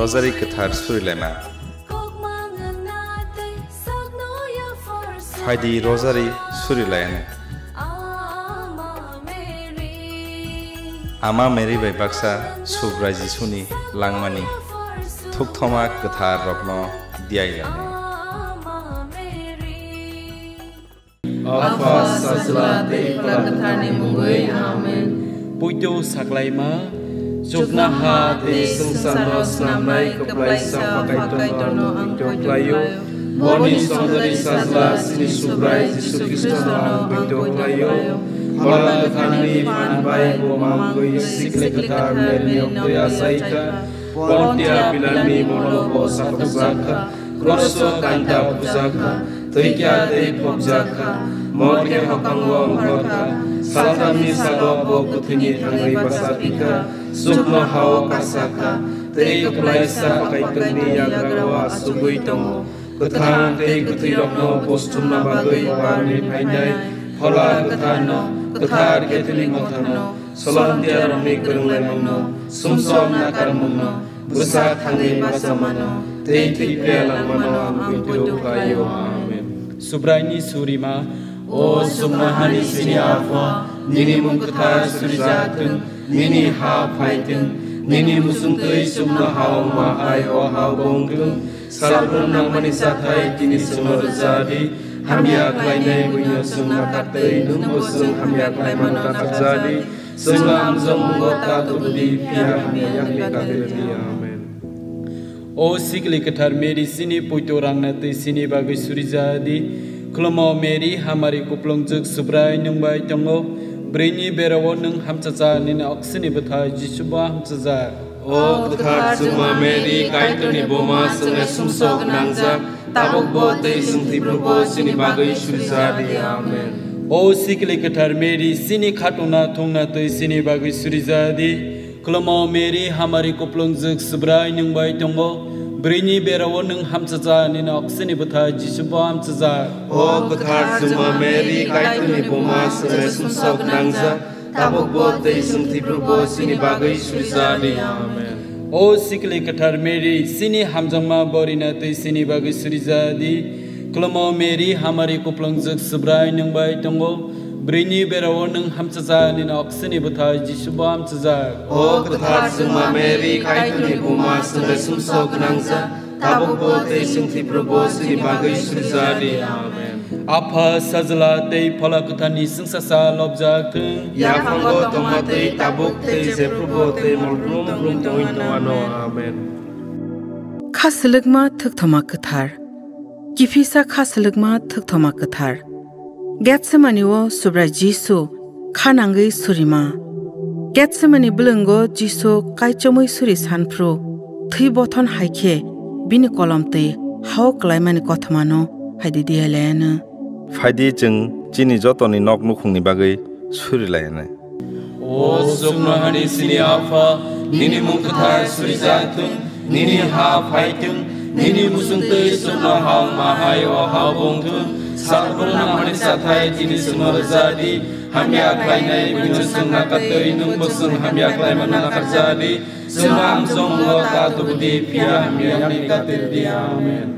Rosary Kathar Surilema Faidi Rosary Surilayan Ama Mary by Baksa Subraji Suni Langmani Thukthoma Kathar Rokno Diailane Apa saslate Kathar ni mungui Amen Pujo Saklaima Jugna hati sengsaros namai keplaisa pakai tono angko klayo Boni sondari sasla sini subrai Yesus Kristus tono angko klayo Kola kani panbai bomangkoi sikle ketar menyo ya saita Pontia bilani mono bosa pusaka Kroso kanta pusaka Toikia te popjaka Morke hokang wong kota Saltami salopo kutingi tangai basapika Sukno hao kasaka Tei keplaisa pakai tuni yagrawa subui tongo Ketan tei kutirokno postum nabagoi warni painai Hola ketano Ketar ketiling otano Solontia romi kerunglai mongno Sumsom nakar mongno Busa tangai basamano Tei tipelang mano ampuitu kayo Amen Subraini Surima O sumahani sini afa Nini mungketar surijatun Nini ha paitin Nini musungkei sumna haong mahai o hao bongkung Salpun nang manisatai kini semua rezadi Hamya klainai bunyo sumna katei Nunggu sung hamya klaiman kakak jadi Sumna amzong menggota tubdi Pia hamya yang dikatiri Amen O sikli Kathar Mary sini puito rangna te sini bagai surijadi Kelomau Mary hamari kuplongjek subrai nungbai tongo Brini berawo nung hamcaca nina oksini betai jisuba hamcaca O Kathar Suma Mary kaitoni boma sungai sumsok nangzak Tabok bote sungti probo sini bagai surijadi Amen O sikli Kathar Mary sini khatuna thongna te sini bagai surijadi Kelomau Mary hamari kuplongjek subrai nungbai tongo Brini berawo nung hamcaca nina oksini betai jisuba hamcaca O Kathar Suma Mary kaitoni boma sungai sumsok nangzak Tabok bote sungti probo sini bagai surijadi Amen O sikli Kathar Mary sini hamjangma borina te sini bagai surijadi Kelomau Mary hamari kuplongjek subrai nungbai tongo Brini berawo nung hamcaca nina oksini betai jisuba hamcaca O Kathar Suma Mary kaitoni boma sungai sumsok nangzak Tabok bote sungti probo sini bagai surijadi Amen Apa sajala tei phala kuthani sungsasa lobjak thung Ya panggo tomate tabuk te se probo te molbrum brum toin toano Amen Khaslagma thukthoma Kathar Kifisa khaslagma thukthoma Kathar Getsemaniwo subra Jisu khanangai surima Getsemani bulungo Jisu kaichomoi suri sanpro thui bothon haike bini kolomte hau klaimani kothmano haidi dialena Faidi jeng jini jotoni nok nukhungni bagai Surilayane O sumahani sini afa Nini mungketar surijatun Nini ha paitung Nini musungtei sumna haong mahai o hao bongkung Salpurna manisatai jini semua rezadi Hamya klainai bunyo sungna katei Nunggu sung hamya klaiman nakar jadi Sumna amzong menggota tubdi Pia hamya yang dikatiri Amen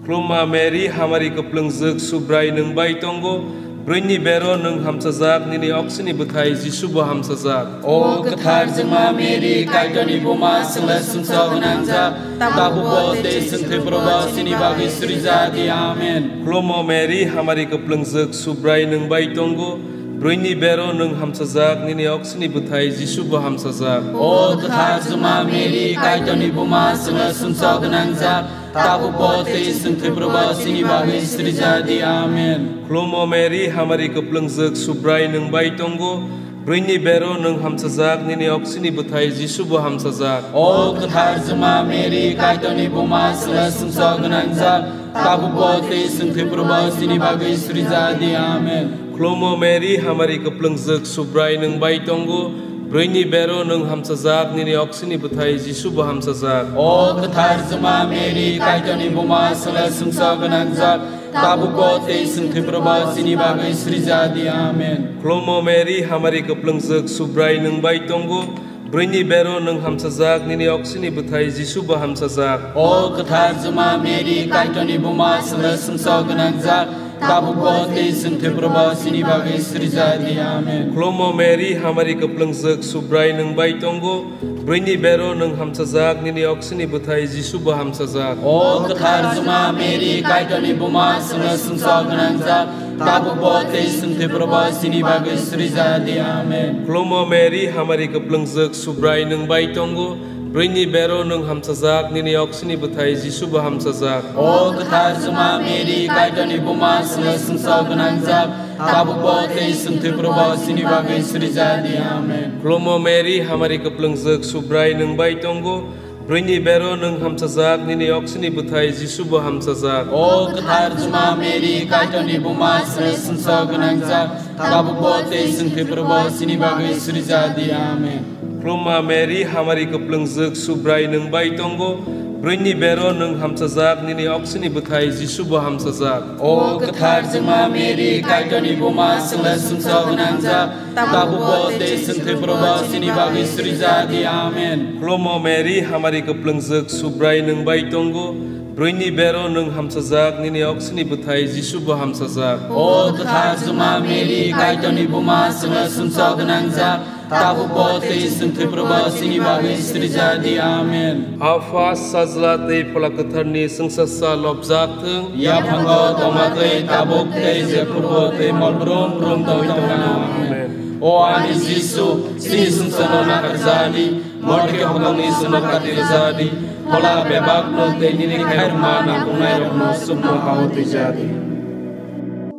Kluma Mary hamari keplongjek subrai nungbai tongo Brini bero nung hamsajak nini oksini betai jisuba hamsajak O Kathar Suma Mary kaitoni boma sungai sumsok nangzak Tabok bote sungti probo sini bagai surijadi Amen Kluma Mary hamari keplongjek subrai nungbai tongo Brini bero nung hamsajak nini oksini betai jisuba hamsajak O Kathar Suma Mary kaitoni boma sungai sumsok nangzak Tabok bote sungti probo sini bagai surijadi Amen Kluma Mary hamari keplongjek subrai nungbai tongo Brini bero nung hamsajak nini oksini betai jisuba hamsajak O Kathar Suma Mary kaitoni boma sungai sumsok nangzak Tabok bote sungti probo sini bagai surijadi Amen Kluma Mary hamari keplongjek subrai nungbai tongo Brini bero nung hamsajak nini oksini betai jisuba hamsajak O Kathar Suma Mary kaitoni boma sungai sumsok nangzak Tabok bote sungti probo sini bagai surijadi Amen Kluma Mary hamari keplongjek subrai nungbai tongo Bruni bero nung hamsajak nini oksini butai Jisu ba hamsajak. O ketar jema Mary kaitoni buma sele sungso genangjak tabukbo te sungte proba sini bagai srijadi amen. Klomo Mary hamari keplengzek subrai nung bai tonggo. Bruni bero nung hamsajak nini oksini butai Jisu ba hamsajak. O ketar jema Mary kaitoni buma sele sungso genangjak tabukbo te sungte proba sini bagai srijadi amen. Klomo Mary hamari keplengzek subrai nung bai tonggo. Bruni bero nung hamsajak nini oksini butai Jisu ba hamsajak. O ketar jema Mary kaitoni buma sele sungso genangjak tabukbo te sungte proba sini bagai srijadi amen. Klomo Mary hamari keplengzek subrai nung bai tonggo. Bruni bero nung hamsajak nini oksini butai Jisu ba hamsajak. O ketar jema Mary kaitoni buma sele sungso genangjak tabukbo te sungte proba sini bagai srijadi amen. Kloma Mary hamari keplengzek subrai nung bai tonggo. Bruni bero nung hamsajak nini oksini butai Jisu ba hamsajak. O ketar jema Mary kaitoni buma sele sungso genangjak tabukbo te sungte proba sini bagai srijadi amen. Klomo Mary hamari keplengzek subrai nung bai tonggo. Bruni bero nung hamsajak nini oksini butai Jisu ba hamsajak. O ketar jema Mary kaitoni buma sele sungso genangjak tabukbo te sungte proba sini bagai srijadi amen. Afa sajla te polakatarni sengsasa lobjak thung. Ya panggo tomatei tabuk te je probo te molbrum brum doi tona amen. O ani Jisu sini sungsano nakarjadi morke hongni suno katirjadi pola bebak no te nini khairma na kunai rokno sumno hawti jadi.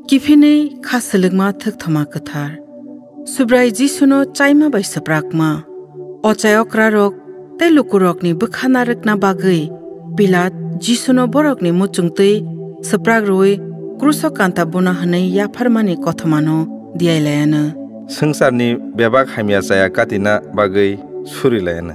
Kifine khaselegma thak thama kathar. Subrai Jisuno chaima bai saprakma. O chayokra rok te lukurok ni bukhana rekna bagai. Pilat Jisuno borok ni muchungtei saprak roi kruso kanta buna hanai ya farmani kothmano diailayana. Sengsarni bebak hamya saya katina bagai surilayana.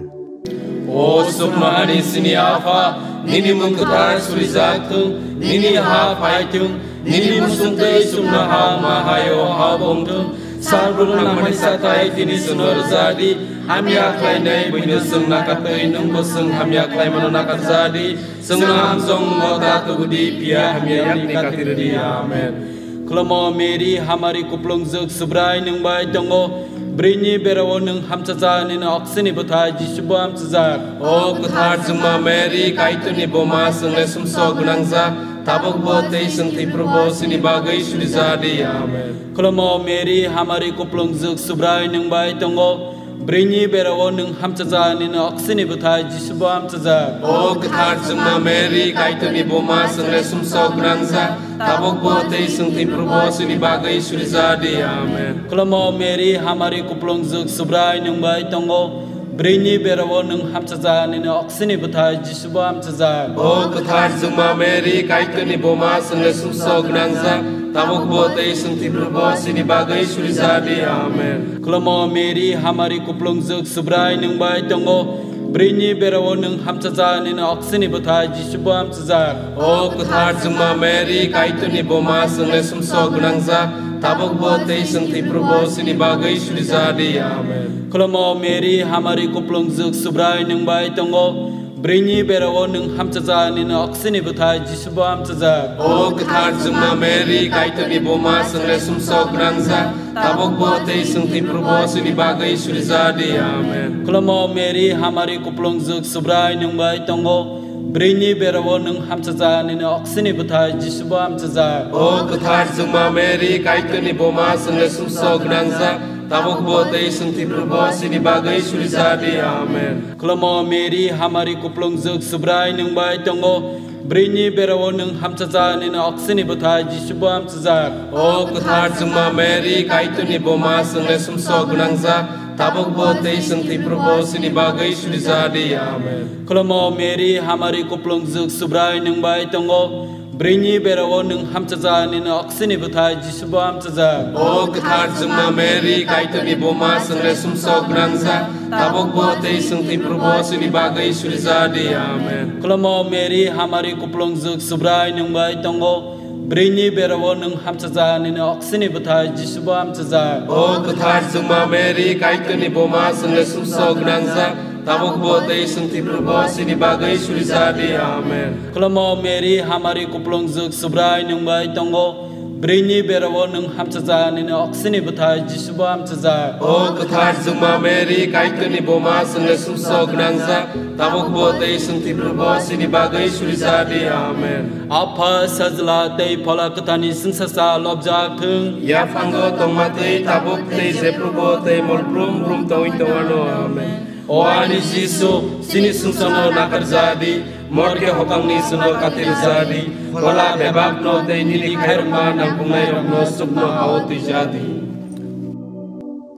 O sukma ani sini afa nini mungkutar surizatu nini ha paitung nini musungtei sumna ha mahayo ha bongtung Sarbung namani satai tini sunor jadi hamya klai nei buine sung nakatai nung bosung hamya klai mano nakat jadi sung nam song ngota tugudi pia hamya yakni katirdi amen. Klomo Mary hamari kuplongzuk subrai nung bai tongo Brini berawo nung hamcaza nina oksini butai Jisu ba hamcaza. O ketar jema Mary kaitoni boma sungai sumso gunangza tabuk bote sungti probo sini bagai surijadi amen. Klomo Mary hamari kuplongzuk subrai nung bai tongo Brini berawo nung hamcaza nina oksini butai Jisu ba hamcaza. O ketar jema Mary kaitoni boma sungai sumso gunangza tabuk bote sungti probo sini bagai surijadi amen. Klomo Mary hamari kuplongzuk subrai nung bai tongo Brini berawo nung hamcaza nina oksini butai Jisu ba hamcaza. O ketar jema Mary kaitoni boma sungai sumso gunangza tabuk bote sungti probo sini bagai surijadi amen. Klomo Mary hamari kuplongzuk subrai nung bai tongo Brini berawo nung hamcaza nina oksini butai Jisu ba hamcaza. O ketar jema Mary kaitoni boma sungai sumso gunangza tabuk bote sungti probo sini bagai surijadi amen. Klomo Mary hamari kuplongzuk subrai nung bai tongo Brini berawo nung hamcaza nina oksini butai Jisu ba hamcaza. O ketar jema Mary kaitoni boma sungai sumso gunangza tabuk bote sungti probo sini bagai surijadi amen. Klomo Mary hamari kuplongzuk subrai nung bai tongo Brini berawo nung hamcaza nina oksini butai Jisu ba hamcaza. O ketar jema Mary kaitoni boma sungai sumso gunangza tabuk bote sungti probo sini bagai surijadi amen. Klomo Mary hamari kuplongzuk subrai nung bai tongo Brini berawo nung hamcaza nina oksini butai Jisu ba hamcaza. O ketar jema Mary kaitoni boma sungai sumso gunangza tabuk bote sungti probo sini bagai surijadi amen. Klomo Mary hamari kuplongzuk subrai nung bai tongo Brini berawo nung hamcaza nina oksini butai Jisu ba hamcaza. O ketar jema Mary kaitoni boma sungai sumso gunangza tabuk bote sungti probo sini bagai surijadi amen. Klomo Mary hamari kuplongzuk subrai nung bai tongo Brini berawo nung hamchaza nini oksini butai Jisubo hamchaza. O ketar juma Mary kaitani boma sengle sumso gnangza tabuk bote sungti probo sini bagai surizadi amen. Kelamo Mary hamari kuplong zuk subrai nung bai tongo. Brini berawo nung hamchaza nini oksini butai Jisubo hamchaza. O ketar juma Mary kaitani boma sengle sumso gnangza tabuk bote sungti probo sini bagai surizadi amen. Apa sajla tei pola ketani sengsasa lobjak thung. Ya fango tomate tabuk te je probo te mol brum brum toin towano amen. O ani Jisu sini sungsano nakar jadi morke hokangni suno katir jadi pola bebab no te nili khairma nangpungai rokno subno awti jadi.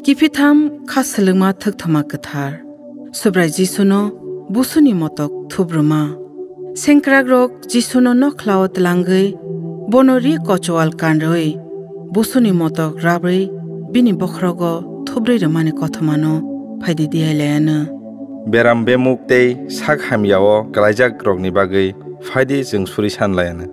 Kipitham khaslungma thakthama kathar subrai Jisuno busuni motok thubruma sengkragrok Jisuno nokhlao tlangai bonori kochwal kanroi busuni motok rabrei bini bokhrogo thubrei ramani kothamano phaidi diailena beram bemuk tei sak hamyao kalaijak rokni bagai phaidi jeng suri sanlayana.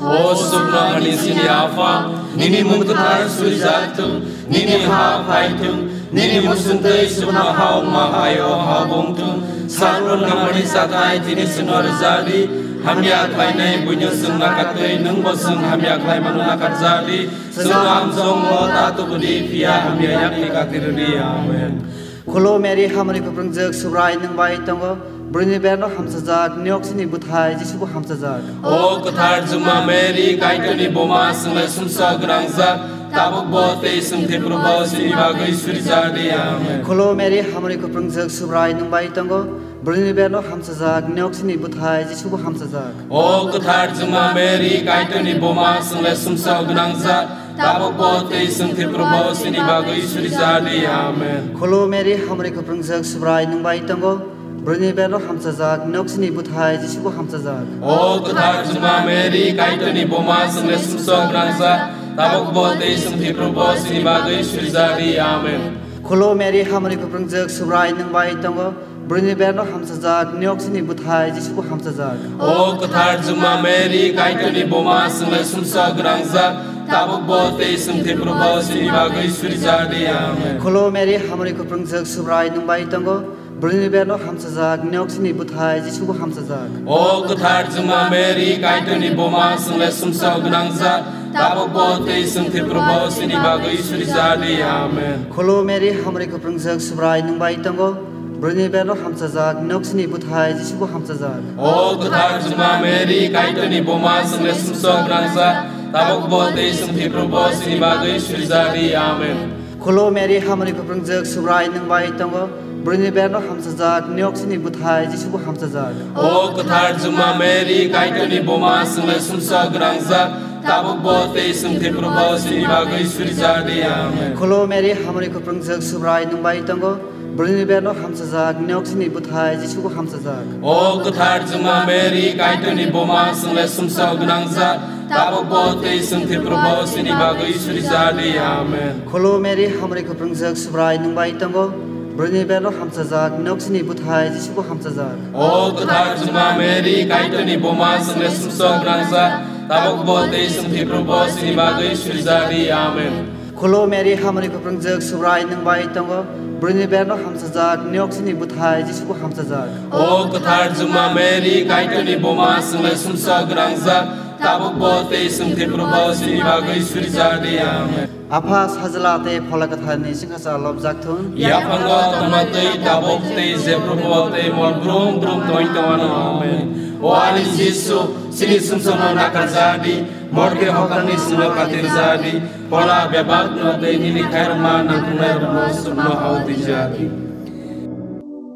O subna ani sini afa nini mungketar suri jatung nini ha phaitung nini musuntai subna ha mahayo ha bongtung sarun ngamani satai tini sunor jadi hamya khainai bunyo sungna katei nung bosung hamya khai manuna katzadi sunam song ta tu budi pia hamya yakni katirni amen. Kholo Mary hamari kuprung jek subrai nung bai tongo Brini berno hamsajak nyoksini buthai Jisubo hamsajak. O ketar juma Mary kaitani boma sengle sumsa grangza tabuk bote sungti probo sini bagai surizadi amen. Kholo Mary hamari kuprung jek subrai nung bai tongo Brini berno hamsajak nyoksini buthai Jisubo hamsajak. O ketar juma Mary kaitani boma sengle sumsa grangza tabuk bote sungti probo sini bagai surizadi amen. Kholo Mary hamari kuprung jek subrai nung bai tongo Brini berno hamsajak nyoksini buthai Jisubo hamsajak. O ketar juma Mary kaitani boma sengle sumsa grangza tabuk bote sungti probo sini bagai surizadi amen. Kholo Mary hamari kuprung jek subrai nung bai tongo Brini berno hamsajak nyoksini buthai Jisubo hamsajak. O ketar juma Mary kaitani boma sengle sumsa grangza tabuk bote sungti probo sini bagai surizadi amen. Kholo Mary hamari kuprung jek subrai nung bai tongo Brini berno hamsajak nyoksini buthai Jisubo hamsajak. O ketar juma Mary kaitani boma sengle sumsa grangza tabuk bote sungti probo sini bagai surizadi amen. Kholo Mary hamari kuprung jek subrai nung bai tongo Brini berno hamsajak nyoksini buthai Jisubo hamsajak. O ketar juma Mary kaitani boma sengle sumsa grangza tabuk bote sungti probo sini bagai surizadi amen. Kholo Mary hamari kuprung jek subrai nung bai tongo Brini berno hamsajak nyoksini buthai Jisubo hamsajak. O ketar juma Mary kaitani boma sengle sumsa grangza tabuk bote sungti probo sini bagai surizadi amen. Kholo Mary hamari kuprung jek subrai nung bai tongo Brini berno hamsajak nyoksini buthai Jisubo hamsajak. O ketar juma Mary kaitani boma sengle sumsa grangza tabuk bote sungti probo sini bagai surizadi amen. Kholo Mary hamari kuprung jek subrai nung bai tongo Brini berno hamsajak nyoksini buthai Jisubo hamsajak. O ketar juma Mary kaitani boma sengle sumsa grangza tabuk bote sungti probo sini bagai surizadi amen. Kholo Mary hamari kuprung jek subrai nung bai tongo Brini berno hamsajak nyoksini buthai Jisubo hamsajak. O ketar juma Mary kaitani boma sengle sumsa grangza tabuk bote sungti probo sini bagai surizadi amen. Apa sajla te phola kathani singhasa lobjak thun. Ya fango tomate tabuk te je probo te mol brum brum toin towano amen. O ani Jisu sini sumsono nakar jadi morke hokangni suno katir jadi pola bebab no te nili khairma nangpungai rokno subno awti jadi.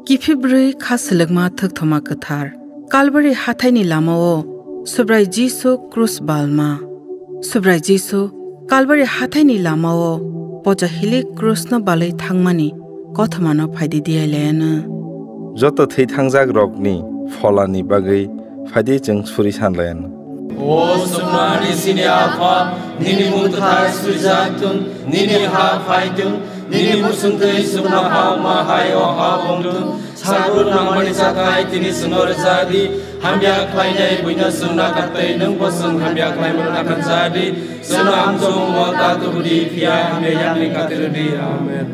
Kiphibrai khaslugma thakthoma kathar Kalvari hathaini lamao subrai Jisu krus balma subrai Jisu Kalvari hathaini lamao poja hili krusna balai thangmani kothamano phaidi diailena. Joto thei thangjak rokni pholani bagai phaidi jeng suri sanlayana. O subna ani sini afa nini mungketar suri jatung nini ha phaitung nini musuntai subna ha mahayo ha bongtung Sarun namani sakai tini senor jadi Hamya klainai buina suna katai nung posung hamya klain menakan jadi Sena amsung wata tubudi pia hamya yang lingkatirudi amen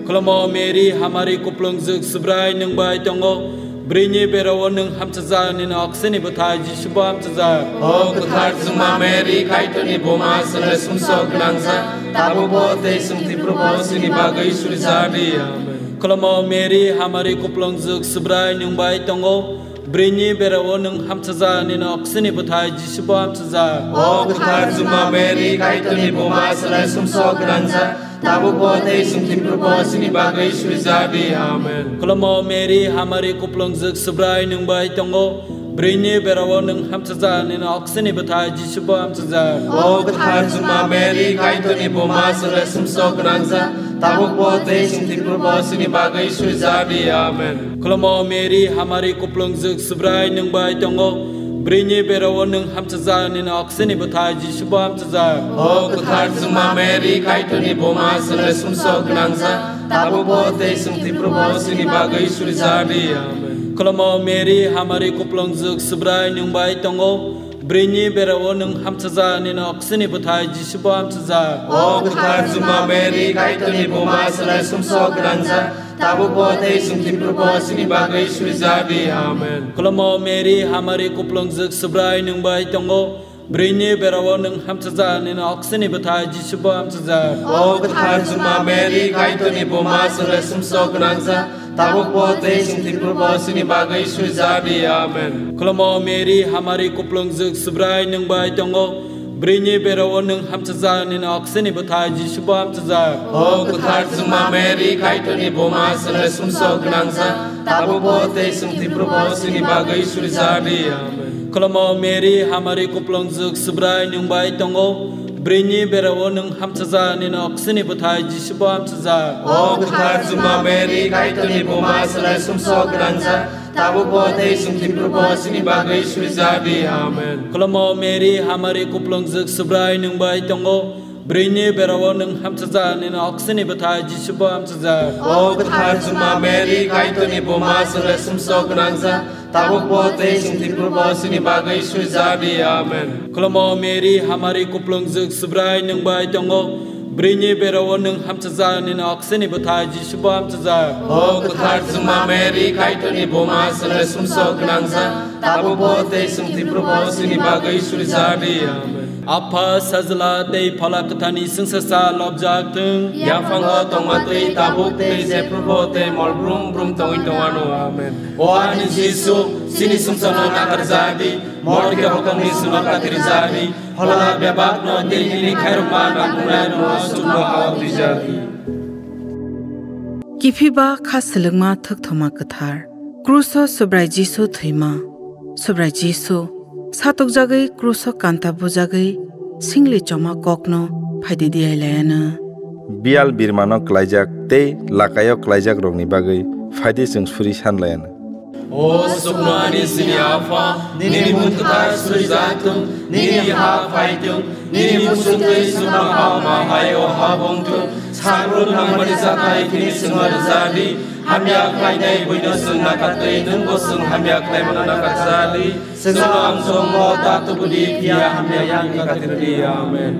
Kelamo Mary hamari kuplung zuk subrai nung bai tongo Brinyi berawan nung hamcaza nina oksini bataji shubha hamcaza O kuthar zuma Mary kaitoni boma sele sumso gnangza Tabu bote sumti probo sini bagai surizadi amen Kelamo Mary hamari kuplung zuk subrai nung bai tongo Brinyi berawan nung hamcaza nina oksini bataji shubha hamcaza O kuthar zuma Mary kaitoni boma sele sumso gnangza Tabu bote sumti probo sini bagai surizadi amen Kelamo Mary hamari kuplung zuk subrai nung bai tongo Brinyi berawan nung hamcaza nina oksini bataji shubha hamcaza O kuthar zuma Mary kaitoni boma sele sumso gnangza Tabu bote sumti probo sini bagai surizadi amen Kelamo Mary hamari kuplung zuk subrai nung bai tongo Brinyi berawan nung hamcaza nina oksini bataji shubha hamcaza O kuthar zuma Mary kaitoni boma sele sumso gnangza Tabu bote sumti probo sini bagai surizadi amen Kelamo Mary hamari kuplung zuk subrai nung bai tongo Brinyi berawan nung hamcaza nina oksini bataji shubha hamcaza O kuthar zuma Mary kaitoni boma sele sumso gnangza Tabu bote sumti probo sini bagai surizadi amen Kelamo Mary hamari kuplung zuk subrai nung bai tongo Brinyi berawan nung hamcaza nina oksini bataji shubha hamcaza O kuthar zuma Mary kaitoni boma sele sumso gnangza Tabu bote sumti probo sini bagai surizadi amen Kelamo Mary hamari kuplung zuk subrai nung bai tongo Brinyi berawan nung hamcaza nina oksini bataji shubha hamcaza O kuthar zuma Mary kaitoni boma sele sumso gnangza Tabu bote sumti probo sini bagai surizadi amen Kelamo Mary hamari kuplung zuk subrai nung bai tongo Brinyi berawan nung hamcaza nina oksini bataji shubha hamcaza O kuthar zuma Mary kaitoni boma sele sumso gnangza Tabu bote sumti probo sini bagai surizadi amen Kelamo Mary hamari kuplung zuk subrai nung bai tongo Brinyi berawan nung hamcaza nina oksini bataji shubha hamcaza O kuthar zuma Mary kaitoni boma sele sumso gnangza Tabu bote sumti probo sini bagai surizadi amen Kelamo Mary hamari kuplung zuk subrai nung bai tongo Brinyi berawan nung hamcaza nina oksini bataji shubha hamcaza O kuthar zuma Mary kaitoni boma sele sumso gnangza Tabu bote sumti probo sini bagai surizadi amen Apa sajla tei phala kathani sungsasa lobjak tung Yafang tongma tei tabuk tei se probo tei mol brum brum tongi tongano amen O ani Jesu sini sumsano nakar jadi Mor ke hokam ni sunat katir jadi Hola bebak no tei ini khairma nakunai no sumno awak dijadi Kifiba khaslengma thokthoma kathar Kruso subrai Jesu thima Subrai Jesu Satok jagai kruso kanta bujagai singli choma kokno phaidi diai layana Bial birmano klaijak tei lakayo klaijak rokni bagai phaidi jeng suri sanlayana O sukno ani sini afa nini munkata suizatung nini ha faitung nini musungkai suma ha ma hayo ha bongtung sarun namani sakai kini semua jadi hamya klainai buina sung nakatai nung bosung hamya klai mana nakat jadi sesulam sombo tatu budi pia hamya yang nakatirdi amen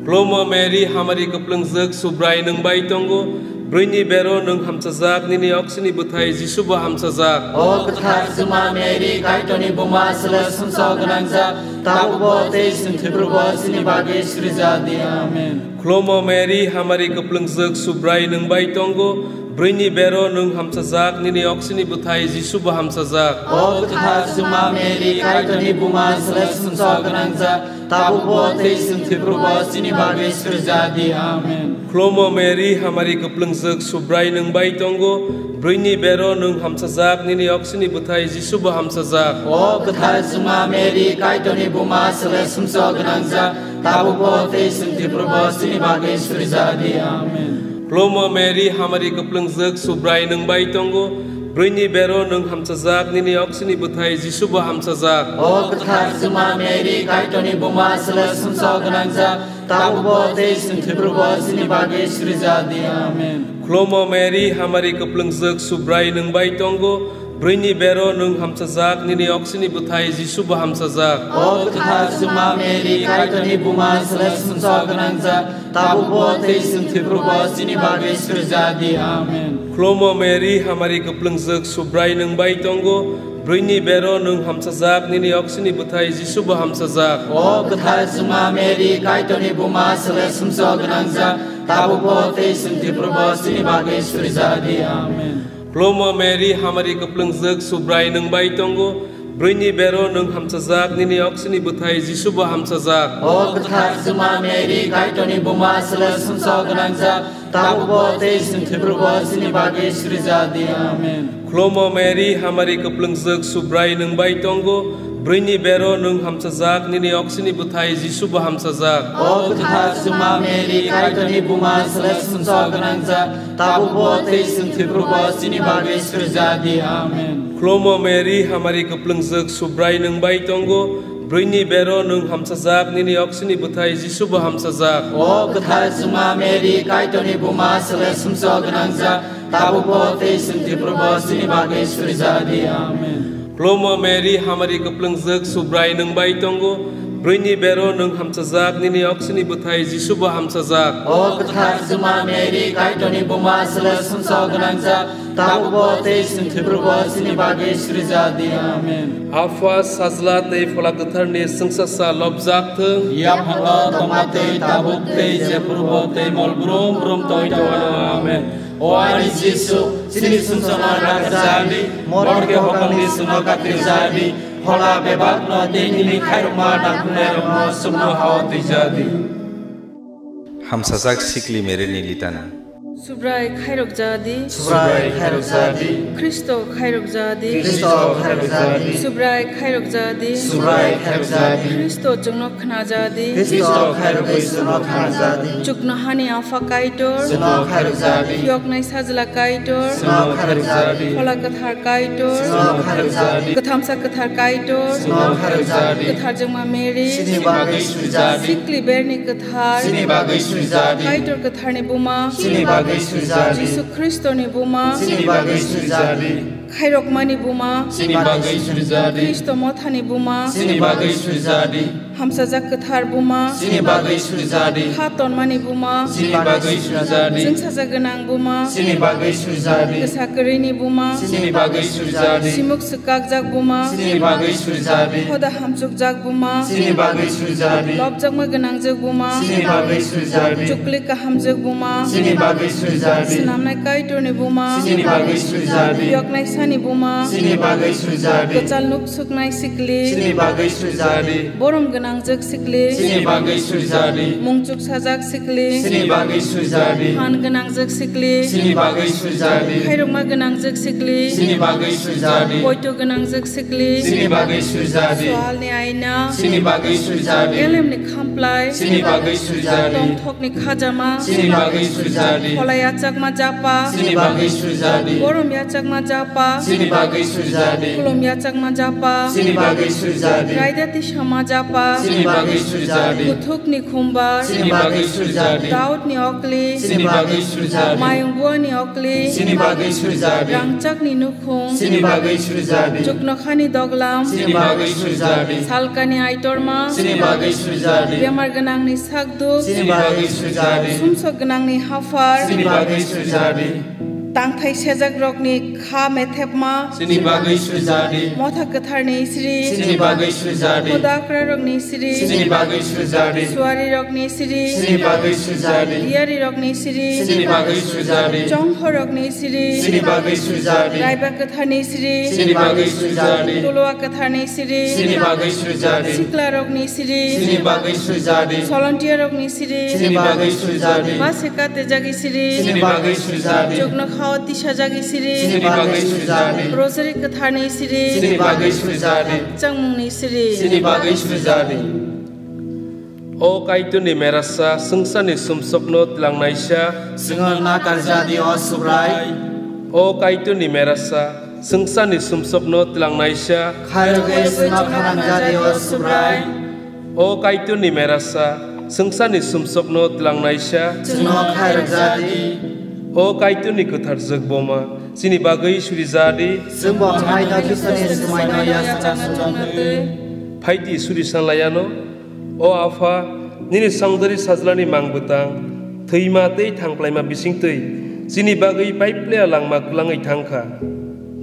Kelamo Mary hamari kuplung zuk subrai nung bai tongo Brinyi bero nung hamcazak nini oksini butai jisuba hamcazak O kuthar zuma Mary kaitoni boma sele sumso gnangza Tabu bote sumti probo sini bagai surizadi amen Kelamo Mary hamari kuplung zuk subrai nung bai tongo Brinyi bero nung hamcazak nini oksini butai jisuba hamcazak O kuthar zuma Mary kaitoni boma sele sumso gnangza Tabu bote sumti probo sini bagai surizadi amen Kelamo Mary hamari kuplung zuk subrai nung bai tongo Brinyi bero nung hamcazak nini oksini butai jisuba hamcazak O kuthar zuma Mary kaitoni boma sele sumso gnangza Tabu bote sumti probo sini bagai surizadi amen Kelamo Mary hamari kuplung zuk subrai nung bai tongo Brinyi bero nung hamcazak nini oksini butai jisuba hamcazak O kuthar zuma Mary kaitoni boma sele sumso gnangza tabu bote senti berubah sini bagi Sri jadi amin. Klomo Mary hamari keplengzek subrai nung bai tonggo Brini bero nung hamsazak nini oksini buthai Jisu ba hamsazak. O ketha suma Mary kaitoni buma seles sumsa ganangza tabu bote senti berubah sini bagi Sri jadi amin. Klomo Mary hamari keplengzek subrai nung bai tonggo Brini bero nung hamsazak nini oksini buthai Jisu ba hamsazak. O ketha suma Mary kaitoni buma seles sumsa ganangza tabu bote senti berubah sini bagi Sri jadi amin. Klomo Mary hamari keplengzek subrai nung bai tonggo Brini bero nung hamsazak nini oksini buthai Jisu ba hamsazak. O ketha suma Mary kaitoni buma seles sumsa ganangza tabu bote senti berubah sini bagi Sri jadi amin. Klomo Mary hamari keplengzek subrai nung bai tonggo Brini bero nung hamsazak nini oksini buthai Jisu ba hamsazak. O ketha suma Mary kaitoni buma seles sumsa ganangza tabu bote senti berubah sini bagi Sri jadi amin. Klomo Mary hamari keplengzek subrai nung bai tonggo Brini bero nung hamsazak nini oksini buthai Jisu ba hamsazak. O ketha suma Mary kaitoni buma seles sumsa ganangza tabu bote senti berubah sini bagi Sri jadi amin. Klomo Mary hamari keplengzek subrai nung bai tonggo Brini bero nung hamsazak nini oksini buthai Jisu ba hamsazak. O ketha suma Mary kaitoni buma seles sumsa ganangza tabu bote senti berubah sini bagi Sri jadi amin. Afa sajla tei phola kathar ni sungsasa lobjak thung Ya phangla tomate tabu te je berubah te mol brum brum toi tono amin. O ani Jisu sini sumsana rakjani morke hokang ni suno katir jadi hola bebak no deni khairma nakne no sumno hawati jadi. Hamsazak sikli mere nilitana. Subrai khairok jadi Subrai khairok jadi Kristo khairok jadi Kristo khairok jadi Subrai khairok jadi Subrai khairok jadi Kristo jongnok khna jadi Kristo khairok suno khana jadi chukna hani afa kaitor suno khairok jadi yok nai sajla kaitor suno khairok jadi phola kathar kaitor suno khairok jadi kathamsa kathar kaitor suno khairok jadi kathar jengma Mary sini bagi Sri jadi sikli berni kathar sini bagi Sri jadi kaitor kathar ni buma sini bagi Sri jadi Jisu Kristo ni buma sini bagi Sri jadi khairok mani buma sini bagi Sri jadi Kristo mothani buma sini bagi Sri jadi hamsajak kathar buma sini bagi Sri jadi khaton mani buma sini bagi Sri jadi जों साजा गोनां बुमा sini bagi Sri jadi गोसाकरिनि बुमा sini bagi Sri jadi Simuka सुकाक जाक बुमा sini bagi Sri jadi खोदा हामजुक जाक बुमा sini bagi Sri jadi लबजक म गोनां जग बुमा sini bagi Sri jadi चुकले का हामजुक बुमा sini bagi Sri jadi सिनामनाय काइटोनि बुमा sini bagi Sri jadi यकनाय सानि बुमा sini bagi Sri jadi गचाल नुक सुकनाय सिकली sini bagi Sri jadi Boram गोनां जग सिकली sini bagi Sri jadi मुंगचुक साजाक सिकली sini bagi Sri jadi हान गोनां जग सिकली sini bagi Sri jadi खैरोमा गोनां जग सिकली sini bagi Sri jadi पोइटो गोनां जग सिकली sini bagi Sri jadi सोहालनि आइना sini bagi Sri jadi एलेमनि खामप्लाय sini bagi Sri jadi टंथकनि खाजामा sini bagi Sri jadi फलायाचाकमा जापा sini bagi Sri jadi बोरमयाचाकमा जापा sini bagi Sri jadi खुलमयाचाकमा जापा sini bagi Sri jadi रायदाति शमा जापा sini bagi Sri jadi कुथुकनि खुम्बार sini bagi Sri jadi दाउदनि अक्ली sini bagi Sri jadi मायुंबुवानि अक्ली sini bagi Sri jadi रांचाकनि नुखुं sini bagi Sri jadi चुकनखानि दगलाम sini bagi Sri jadi सालकानि आइटरमा sini bagi Sri jadi बेमार गोनांनि साकदुक sini bagi Sri jadi सुमसक गोनांनि हाफार sini bagi Sri jadi तांथाय सेजाक रकनि खा मेथेपमा sini bagi Sri jadi मथा गोथारनि श्री sini bagi Sri jadi खुदाक्रा रकनि श्री sini bagi Sri jadi सुवारी रकनि श्री sini bagi Sri jadi दियारी रकनि श्री sini bagi Sri jadi चंह रकनि श्री sini bagi Sri jadi रायबा गोथारनि श्री sini bagi Sri jadi तुलुवा गोथारनि श्री sini bagi Sri jadi सिक्ला रकनि श्री sini bagi Sri jadi सलन्टिया रकनि श्री sini bagi Sri jadi बासेका तेजागि श्री sini bagi Sri jadi जुग्न खावती सजागि श्री sini bagi Sri jadi रोजरी गोथारनि श्री sini bagi Sri jadi चंमुंनि श्री sini bagi Sri jadi O kaituni merasa sungsani sumsokno tilangnaisya singal nakar jadi o subrai O kaituni merasa sungsani sumsokno tilangnaisya khair ge singal kharang jadi o subrai O kaituni merasa sungsani sumsokno tilangnaisa जोंनो खायरक जादि o kaituni kothar jagboma sini bagai surijadi जों बहायना खृष्टनि समायना यास्रा phaiti surisanlayano o afa nini sangdari sajlani mangbutang theima tei thangplaima bisingtei sini bagai paiplea langma kulangai thangkha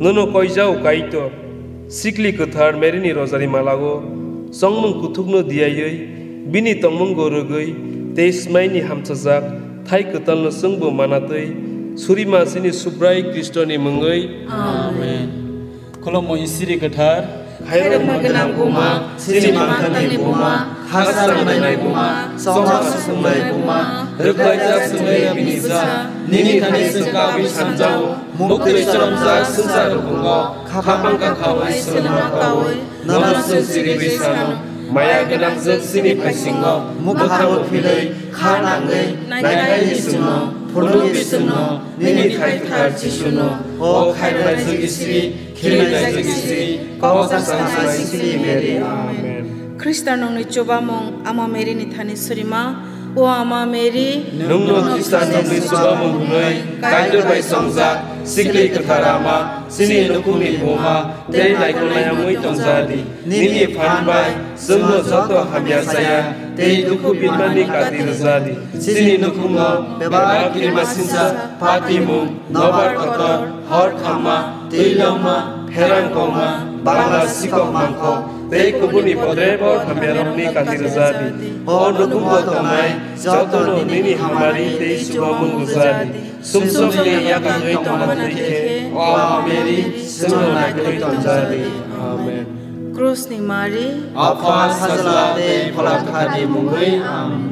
nono koijau kaito sikli kothar merini rosari malago songmung kuthukno diayei bini tongmung gorogoi teismaini hamchajak thai kotalno sungbo manatei surima sini subrai kristoni mungoi Amen. Kolomo isiri ketar khairam magenang buma sini mangthani buma khasarnai buma songma susumai buma rukhaja sungai binisa nini thani sungka bisanjau mukti charamja sungsar bungo khapangka khawai sunama kawai namasung siri bisano maya genang jok sini paisingo mukhawo philei khanangai naikai suno phulung bisuno nini thai thar chisuno o khairnai jok isri khilnai jok isri kawsa sangsai siri meri amen Kristan ni coba mong ama Mary ni thani surima o ama Mary nungno Kristan ni coba mong bungai kaitor bai songja sikli katharama sini nukuni boma tei naikolaya mui tongjadi nini phanbai sungno joto hamya saya tei duku binmani kati rajadi sini nukungo beba kirma sinsa patimu nobar kotor hor khamma tei lama herang koma bangla sikok mangko tei kubuni podrebor hamyarokni kati rajadi o nukungo tomai jotono nini hamari tei subamung rajadi sumsumni yakangai tomanteike o Mary sungno naikoi tongjadi amen Cross ni Mari apa sajla tei phalakthani mungoi amen